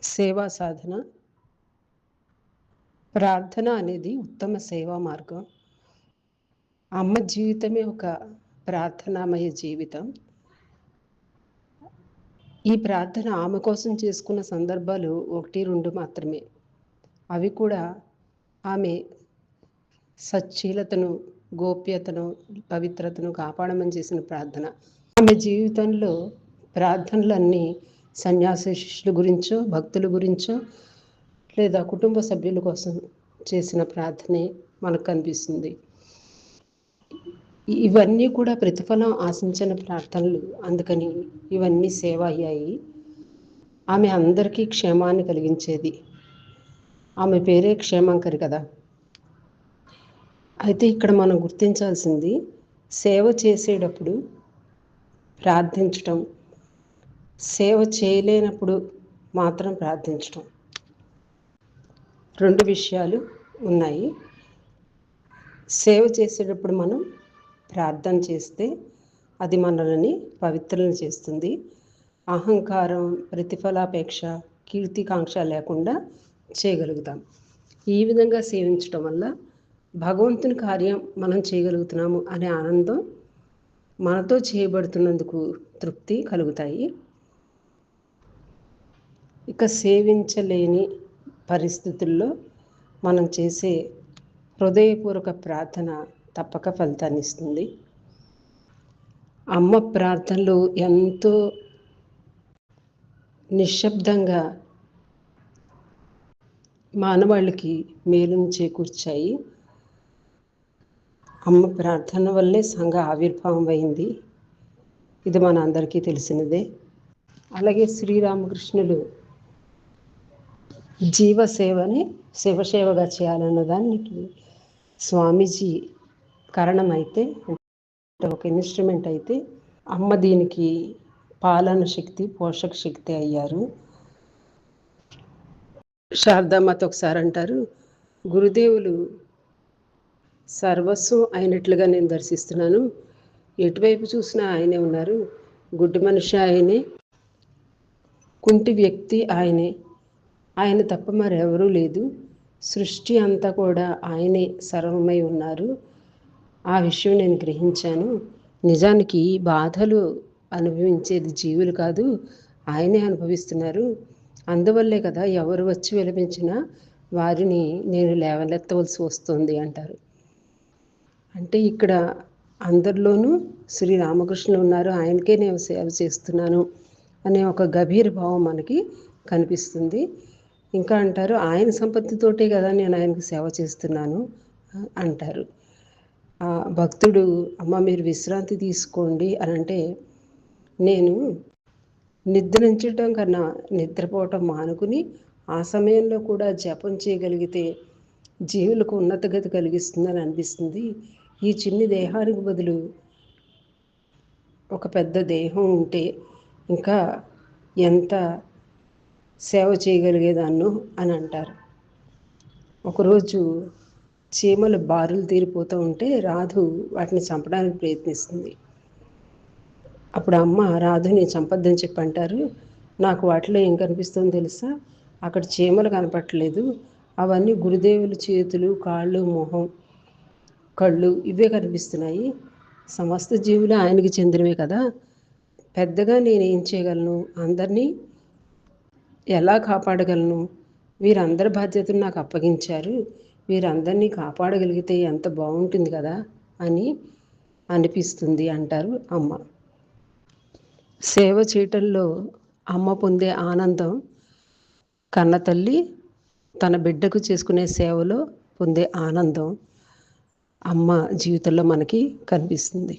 సేవా సాధన. ప్రార్థన అనేది ఉత్తమ సేవా మార్గం. అమ్మ జీవితమే ఒక ప్రార్థనామయ జీవితం. ఈ ప్రార్థన ఆమె కోసం చేసుకున్న సందర్భాలు 1-2 మాత్రమే. అవి కూడా ఆమె సచ్చీలతను, గోప్యతను, పవిత్రతను కాపాడమని చేసిన ప్రార్థన. ఆమె జీవితంలో ప్రార్థనలన్నీ సన్యాసి శిష్యుల గురించో, భక్తుల గురించో, లేదా కుటుంబ సభ్యుల కోసం చేసిన ప్రార్థనే మనకు కనిపిస్తుంది. ఇవన్నీ కూడా ప్రతిఫలం ఆశించిన ప్రార్థనలు, అందుకని ఇవన్నీ సేవ అయ్యాయి. ఆమె అందరికీ క్షేమాన్ని కలిగించేది. ఆమె పేరే క్షేమంకరి కదా. అయితే ఇక్కడ మనం గుర్తించాల్సింది, సేవ చేసేటప్పుడు ప్రార్థించటం, సేవ చేయలేనప్పుడు మాత్రం ప్రార్థించటం, 2 విషయాలు ఉన్నాయి. సేవ చేసేటప్పుడు మనం ప్రార్థన చేస్తే అది మనల్ని పవిత్రులను చేస్తుంది. అహంకారం, ప్రతిఫలాపేక్ష, కీర్తికాంక్ష లేకుండా చేయగలుగుతాం. ఈ విధంగా సేవించడం వల్ల భగవంతుని కార్యం మనం చేయగలుగుతున్నాము అనే ఆనందం, మనతో చేయబడుతున్నందుకు తృప్తి కలుగుతాయి. ఇక సేవించలేని పరిస్థితుల్లో మనం చేసే హృదయపూర్వక ప్రార్థన తప్పక ఫలితాన్ని ఇస్తుంది. అమ్మ ప్రార్థనలు ఎంతో నిశ్శబ్దంగా మానవాళికి మేలును చేకూర్చాయి. అమ్మ ప్రార్థన వల్లే సంఘ ఆవిర్భావం అయింది. ఇది మన అందరికీ తెలిసినదే. అలాగే శ్రీరామకృష్ణులు జీవసేవని శివసేవగా చేయాలన్న దానికి స్వామీజీ కారణమైతే, ఒక ఇన్స్ట్రుమెంట్ అయితే, అమ్మ దీనికి పాలన శక్తి, పోషక శక్తి అయ్యారు. శారదామాత ఒకసారి అంటారు, గురుదేవులు సర్వస్వం అయినట్లుగా నేను దర్శిస్తున్నాను. ఎటువైపు చూసినా ఆయనే ఉన్నారు. గుడ్డి మనిషి ఆయనే, కుంటి వ్యక్తి ఆయనే, ఆయన తప్ప మరెవరూ లేదు. సృష్టి అంతా కూడా ఆయనే సర్వమై ఉన్నారు. ఆ విషయం నేను గ్రహించాను. నిజానికి బాధలు అనుభవించేది జీవులు కాదు, ఆయనే అనుభవిస్తున్నారు. అందువల్లే కదా ఎవరు వచ్చి విలపించినా వారిని నేను లేవనెత్తవలసి వస్తుంది అంటారు. అంటే ఇక్కడ అందరిలోనూ శ్రీరామకృష్ణులు ఉన్నారు, ఆయనకే నేను సేవ చేస్తున్నాను అనే ఒక గభీర భావం మనకి కనిపిస్తుంది. ఇంకా అంటారు, ఆయన సంపత్తితోటే కదా నేను ఆయనకు సేవ చేస్తున్నాను అంటారు. భక్తుడు, అమ్మ మీరు విశ్రాంతి తీసుకోండి అని అంటే, నేను నిద్రించడం కన్నా నిద్రపోవటం మానుకుని ఆ సమయంలో కూడా జపం చేయగలిగితే జీవులకు ఉన్నత గతి కలిగిస్తుందని అనిపిస్తుంది. ఈ చిన్ని దేహానికి బదులు ఒక పెద్ద దేహం ఉంటే ఇంకా ఎంత సేవ చేయగలిగేదాన్నో అని అంటారు. ఒకరోజు చీమలు బారులు తీరిపోతూ ఉంటే రాధు వాటిని చంపడానికి ప్రయత్నిస్తుంది. అప్పుడు అమ్మ రాధుని చంపొద్దని చెప్పి అంటారు, నాకు వాటిలో ఏం కనిపిస్తుందో తెలుసా, అక్కడ చీమలు కనపట్టలేదు, అవన్నీ గురుదేవుల చేతులు, కాళ్ళు, మొహం, కళ్ళు ఇవే కనిపిస్తున్నాయి. సమస్త జీవులు ఆయనకి చెందినవే కదా. పెద్దగా నేనేం చేయగలను, అందరినీ ఎలా కాపాడగలను, వీరందరి బాధ్యతను నాకు అప్పగించారు, వీరందరినీ కాపాడగలిగితే ఎంత బాగుంటుంది కదా అని అనిపిస్తుంది అంటారు అమ్మ. సేవ చేయటంలో అమ్మ పొందే ఆనందం కన్నతల్లి తన బిడ్డకు చేసుకునే సేవలో పొందే ఆనందం అమ్మ జీవితంలో మనకి కనిపిస్తుంది.